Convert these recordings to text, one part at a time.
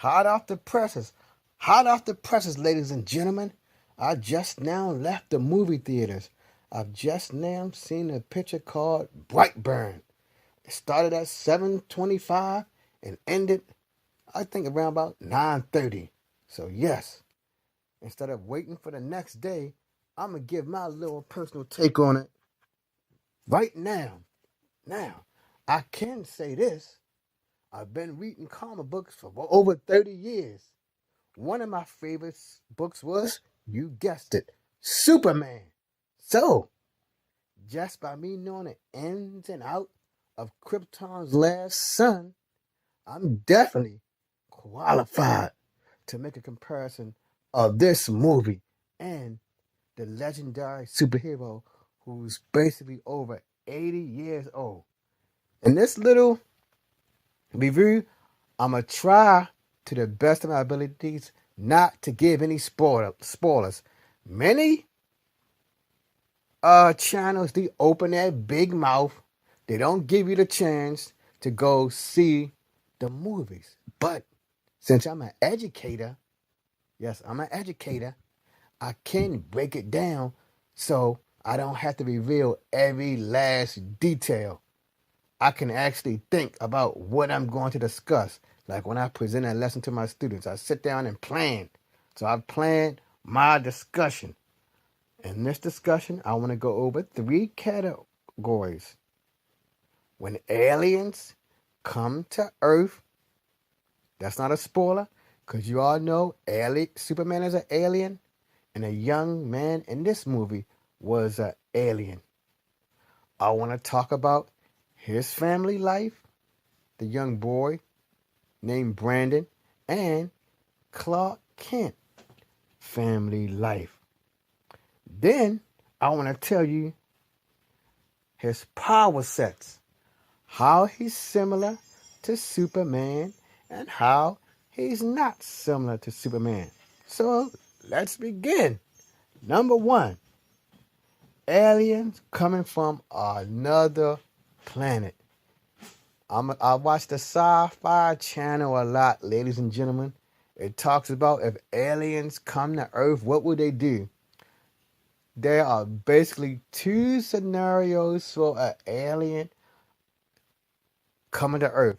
Hot off the presses. Hot off the presses, ladies and gentlemen. I just now left the movie theaters. I've just now seen a picture called Brightburn. It started at 7:25 and ended, I think, around about 9:30. So yes, instead of waiting for the next day, I'm going to give my little personal take on it right now. Now, I can say this. I've been reading comic books for over 30 years. One of my favorite books was, you guessed it, Superman. So, just by me knowing the ins and out of Krypton's last son, I'm definitely qualified to make a comparison of this movie and the legendary superhero who's basically over 80 years old. In this little review, I'm going to try to the best of my abilities not to give any spoilers. Many channels, they open their big mouth. They don't give you the chance to go see the movies. But since I'm an educator, yes, I'm an educator, I can break it down so I don't have to reveal every last detail. I can actually think about what I'm going to discuss. Like when I present a lesson to my students, I sit down and plan. So I've planned my discussion. In this discussion, I want to go over 3 categories. When aliens come to Earth, that's not a spoiler, because you all know Superman is an alien, and a young man in this movie was an alien. I want to talk about his family life, the young boy named Brandon, and Clark Kent family life. Then I want to tell you his power sets, how he's similar to Superman and how he's not similar to Superman. So let's begin. Number 1, aliens coming from another planet. I watch the Sci-Fi Channel a lot, ladies and gentlemen. It talks about if aliens come to Earth, what would they do? There are basically 2 scenarios for an alien coming to Earth.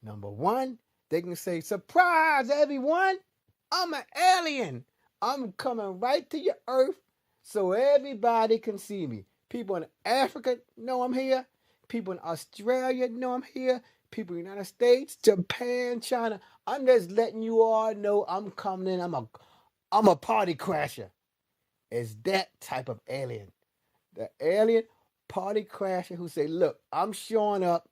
Number 1, they can say, surprise everyone, I'm an alien. I'm coming right to your Earth so everybody can see me. People in Africa know I'm here. People in Australia know I'm here. People in the United States, Japan, China. I'm just letting you all know I'm coming in. I'm a party crasher. It's that type of alien. The alien party crasher who say, look, I'm showing up.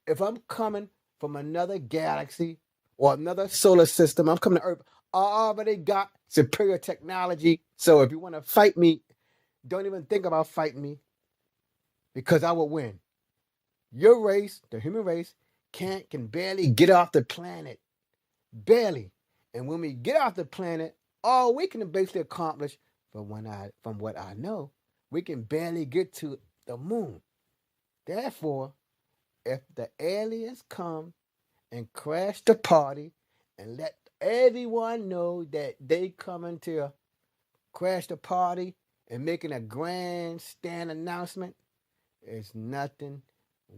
If I'm coming from another galaxy or another solar system, I'm coming to Earth. I already got superior technology. So if you want to fight me, don't even think about fighting me because I will win. Your race, the human race, can barely get off the planet. Barely. And when we get off the planet, all we can basically accomplish, from what I know, we can barely get to the moon. Therefore, if the aliens come and crash the party and let everyone know that they coming to crash the party and making a grandstand announcement, there's nothing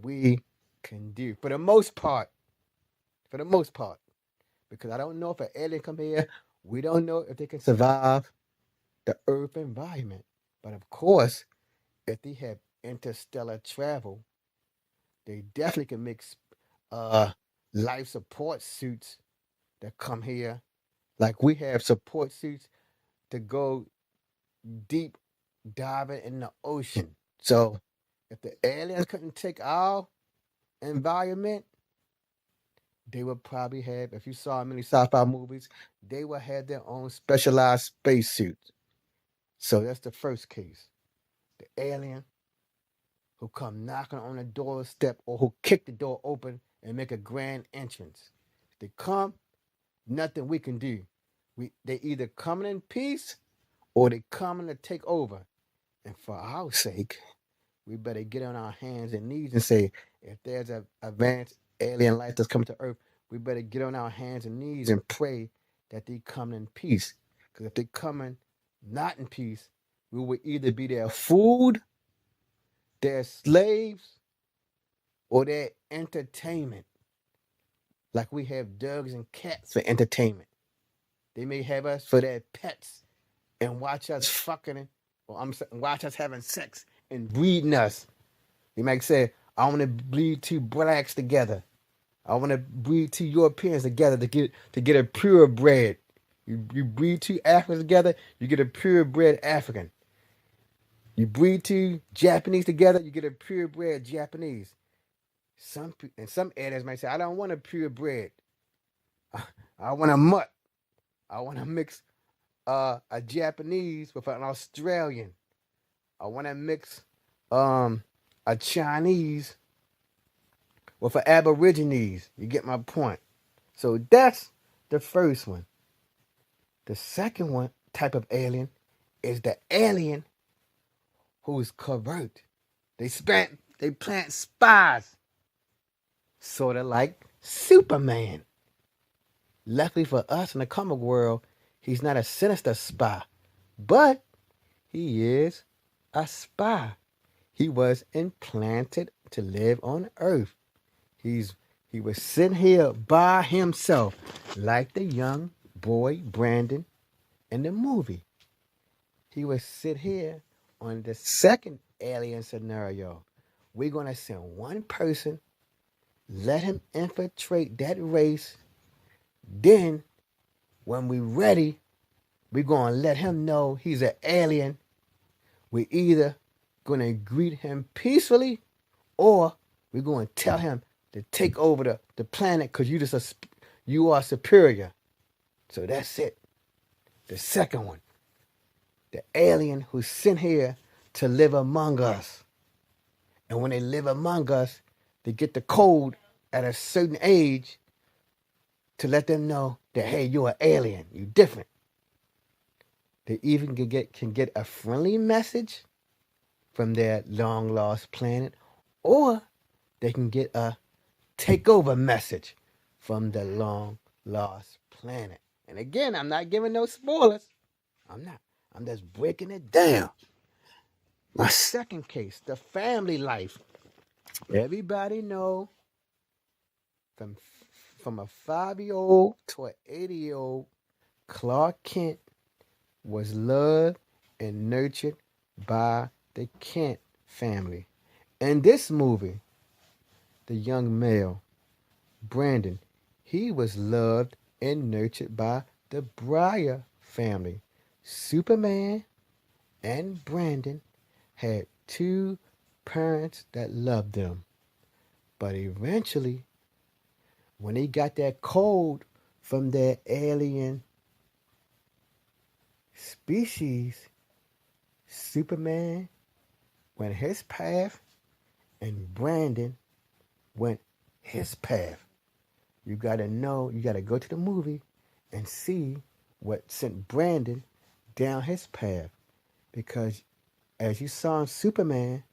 we can do. For the most part, because I don't know if an alien come here, we don't know if they can survive the Earth environment. But of course, if they have interstellar travel, they definitely can make life support suits that come here. Like we have support suits to go deep diving in the ocean. So if the aliens couldn't take our environment, they would probably have, if you saw many sci-fi movies, they would have their own specialized spacesuits. So that's the first case. The alien who come knocking on the doorstep or who kick the door open and make a grand entrance. If they come, nothing we can do. They either coming in peace or they coming to take over. And for our sake, we better get on our hands and knees and say, if there's an advanced alien life that's coming to Earth, we better get on our hands and knees and pray that they come in peace. Because if they come in not in peace, we will either be their food, their slaves, or their entertainment. Like we have dogs and cats for entertainment. They may have us for their pets and watch us fucking, or watch us having sex and breeding us. They might say, I want to breed two blacks together. I want to breed two Europeans together to get a purebred. You breed two Africans together, you get a purebred African. You breed two Japanese together, you get a purebred Japanese. Some areas might say, I don't want a purebred. I want a mutt. I want to mix a Japanese with an Australian. I want to mix a Chinese with an Aborigines. You get my point. So that's the first one. The second one type of alien is the alien who is covert. They plant spies, sort of like Superman. Luckily for us in the comic world, he's not a sinister spy, but he is a spy. He was implanted to live on Earth. He was sitting here by himself, like the young boy Brandon in the movie. He would sit here on the second alien scenario. We're going to send one person, let him infiltrate that race. Then, when we're ready, we're going to let him know he's an alien. We're either going to greet him peacefully or we're going to tell him to take over the planet because you are superior. So that's it. The second one. The alien who's sent here to live among us. And when they live among us, they get the code at a certain age to let them know that, hey, you're an alien. You're different. They even can get a friendly message from their long-lost planet, or they can get a takeover message from the long-lost planet. And again, I'm not giving no spoilers. I'm not. I'm just breaking it down. My second case, the family life. Everybody know from a 5-year-old to an 80-year-old, Clark Kent was loved and nurtured by the Kent family. In this movie, the young male, Brandon, he was loved and nurtured by the Breyer family. Superman and Brandon had two parents that loved them. But eventually, when they got that code from their alien species, Superman went his path and Brandon went his path. You got to know, you got to go to the movie and see what sent Brandon down his path. Because as you saw in Superman,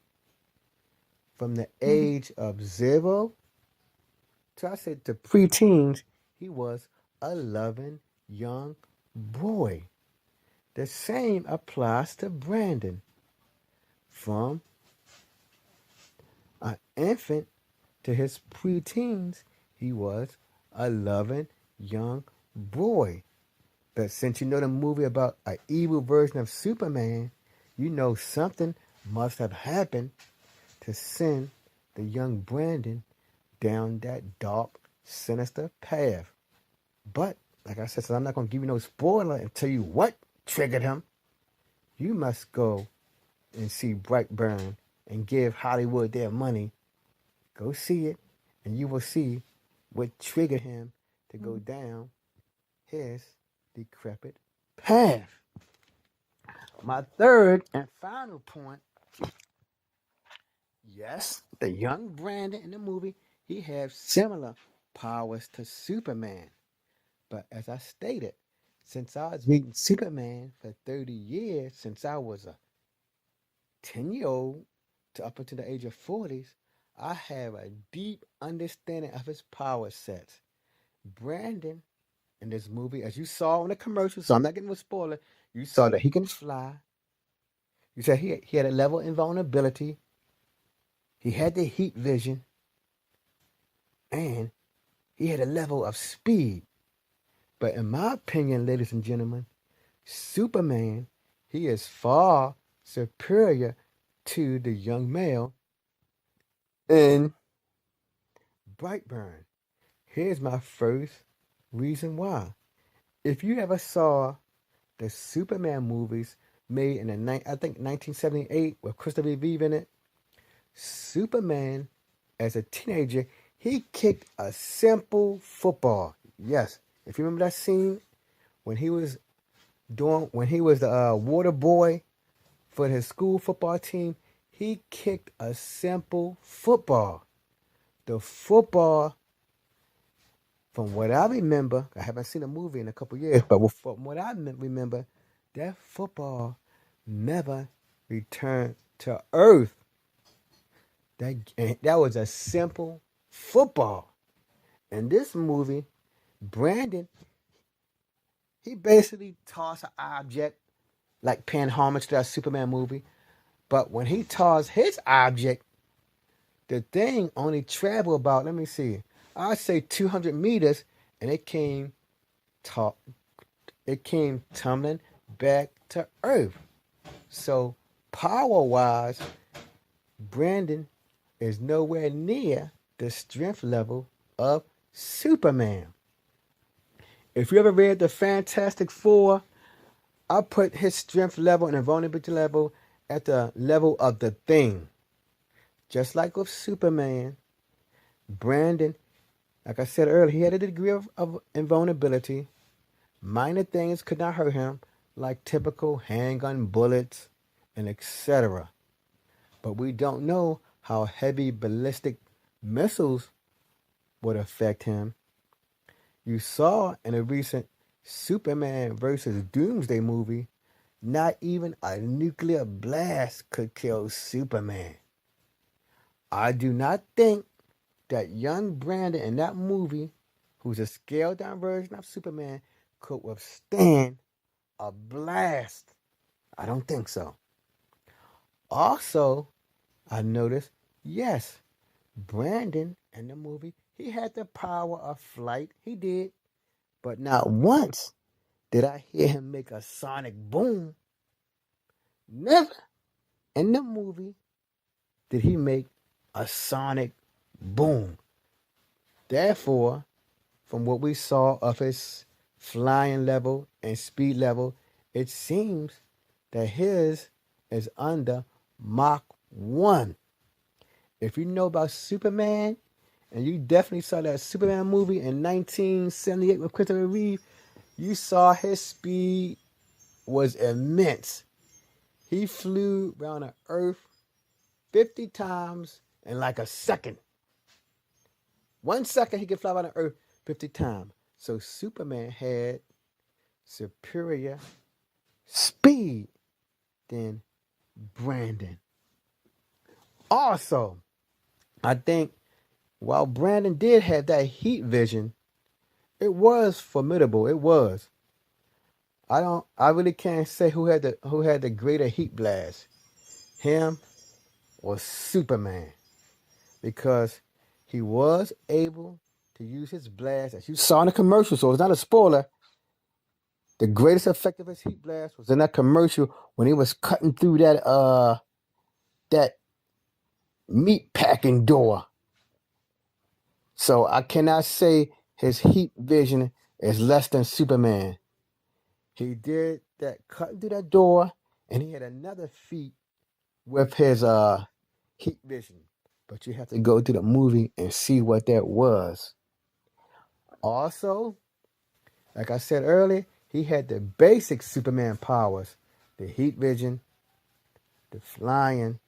from the age of 0 to preteens, he was a loving young boy. The same applies to Brandon. From an infant to his preteens, he was a loving young boy. But since you know the movie about an evil version of Superman, you know something must have happened to send the young Brandon down that dark, sinister path. But, like I said, so I'm not going to give you no spoiler and tell you what triggered him. You must go and see Brightburn and give Hollywood their money. Go see it, and you will see what triggered him to go down his decrepit path. My third and final point, yes, the young Brandon in the movie, he has similar powers to Superman. But as I stated, since I was reading Superman for 30 years, since I was a 10-year-old to up until the age of 40s, I have a deep understanding of his power sets. Brandon in this movie, as you saw in the commercial, so I'm not getting a spoiler, you saw that he can fly. You said he had a level of invulnerability. He had the heat vision. And he had a level of speed. But in my opinion, ladies and gentlemen, Superman, he is far superior to the young male in Brightburn. Here's my first reason why. If you ever saw the Superman movies made in I think 1978 with Christopher Reeve in it, Superman, as a teenager, he kicked a simple football. Yes, if you remember that scene when he was the water boy for his school football team, he kicked a simple football. The football, from what I remember, I haven't seen a movie in a couple years, but from what I remember, that football never returned to Earth. That was a simple football. In this movie, Brandon, he basically tossed an object, like paying homage to that Superman movie. But when he tossed his object, the thing only traveled about, let me see, I'd say 200 meters, and it came tumbling back to Earth. So power-wise, Brandon is nowhere near the strength level of Superman. If you ever read the Fantastic Four, I put his strength level and invulnerability level at the level of the Thing. Just like with Superman, Brandon, like I said earlier, he had a degree of invulnerability. Minor things could not hurt him, like typical handgun bullets and etc. But we don't know how heavy ballistic missiles would affect him. You saw in a recent Superman versus Doomsday movie, not even a nuclear blast could kill Superman. I do not think that young Brandon in that movie, who's a scaled down version of Superman, could withstand a blast. I don't think so. Also, I noticed, yes, Brandon in the movie, he had the power of flight. He did. But not once did I hear him make a sonic boom. Never in the movie did he make a sonic boom. Therefore, from what we saw of his flying level and speed level, it seems that his is under Mach 1. If you know about Superman, and you definitely saw that Superman movie in 1978 with Christopher Reeve, you saw his speed was immense. He flew around the Earth 50 times in like a second. 1 second he could fly around the Earth 50 times. So Superman had superior speed than Brandon. Also, I think while Brandon did have that heat vision, it was formidable. It was. I really can't say who had the greater heat blast, him or Superman, because he was able to use his blast, as you saw in the commercial. So it's not a spoiler. The greatest effect of his heat blast was in that commercial when he was cutting through that meat packing door. So I cannot say his heat vision is less than Superman. He did that cutting through that door, and he had another feat with his heat vision. But you have to go to the movie and see what that was. Also, like I said earlier, he had the basic Superman powers: the heat vision, the flying,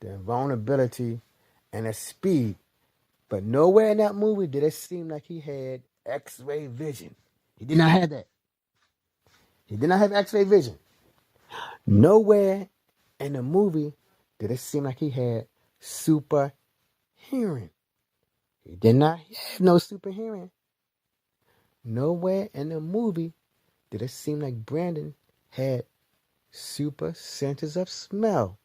the invulnerability, and the speed. But nowhere in that movie did it seem like he had X-ray vision. He did not have that. He did not have X-ray vision. Nowhere in the movie did it seem like he had super hearing. He did not have no super hearing. nowhere in the movie did it seem like Brandon had super senses of smell,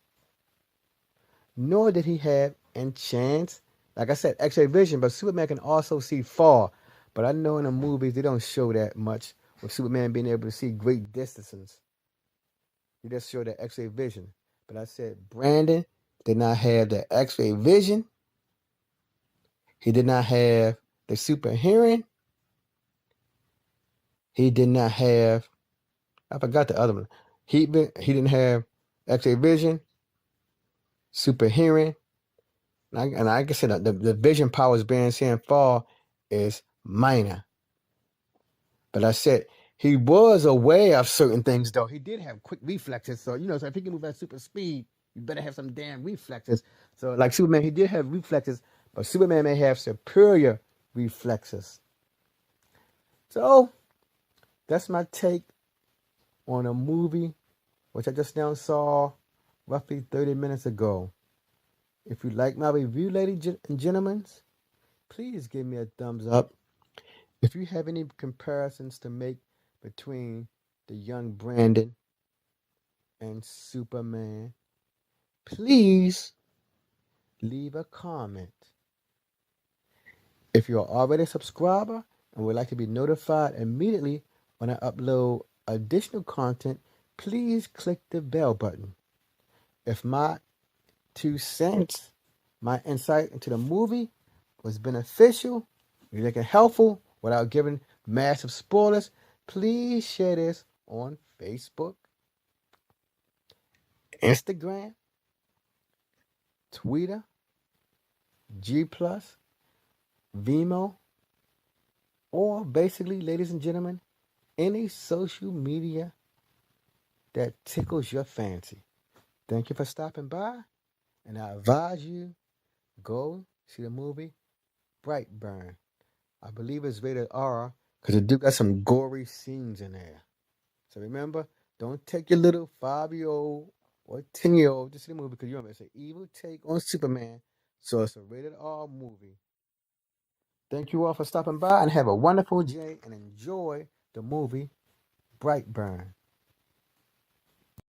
nor did he have enchants. Like I said, X-ray vision, but Superman can also see far. But I know in the movies they don't show that much with Superman being able to see great distances. They just show the X-ray vision. But I said Brandon did not have the X-ray vision. He did not have the super hearing. He did not have, I forgot the other one. He didn't have X-ray vision, super hearing. And like I said, the vision powers being seen far is minor. But I said he was aware of certain things, though. He did have quick reflexes. So, so if he can move at super speed, you better have some damn reflexes. So, like Superman, he did have reflexes, but Superman may have superior reflexes. So, that's my take on a movie, which I just now saw roughly 30 minutes ago. If you like my review, ladies and gentlemen, please give me a thumbs up. If you have any comparisons to make between the young Brandon and Superman, please leave a comment. If you're already a subscriber and would like to be notified immediately when I upload additional content, please click the bell button. If my 2 cents, my insight into the movie was beneficial, you're looking helpful without giving massive spoilers, please share this on Facebook, Instagram, Twitter, G+, Vimeo, or basically, ladies and gentlemen, any social media that tickles your fancy. Thank you for stopping by, and I advise you, go see the movie Brightburn. I believe it's rated R because it do got some gory scenes in there. So remember, don't take your little 5-year-old or 10-year-old to see the movie because you remember it's an evil take on Superman. So it's a rated R movie. Thank you all for stopping by and have a wonderful day and enjoy the movie Brightburn.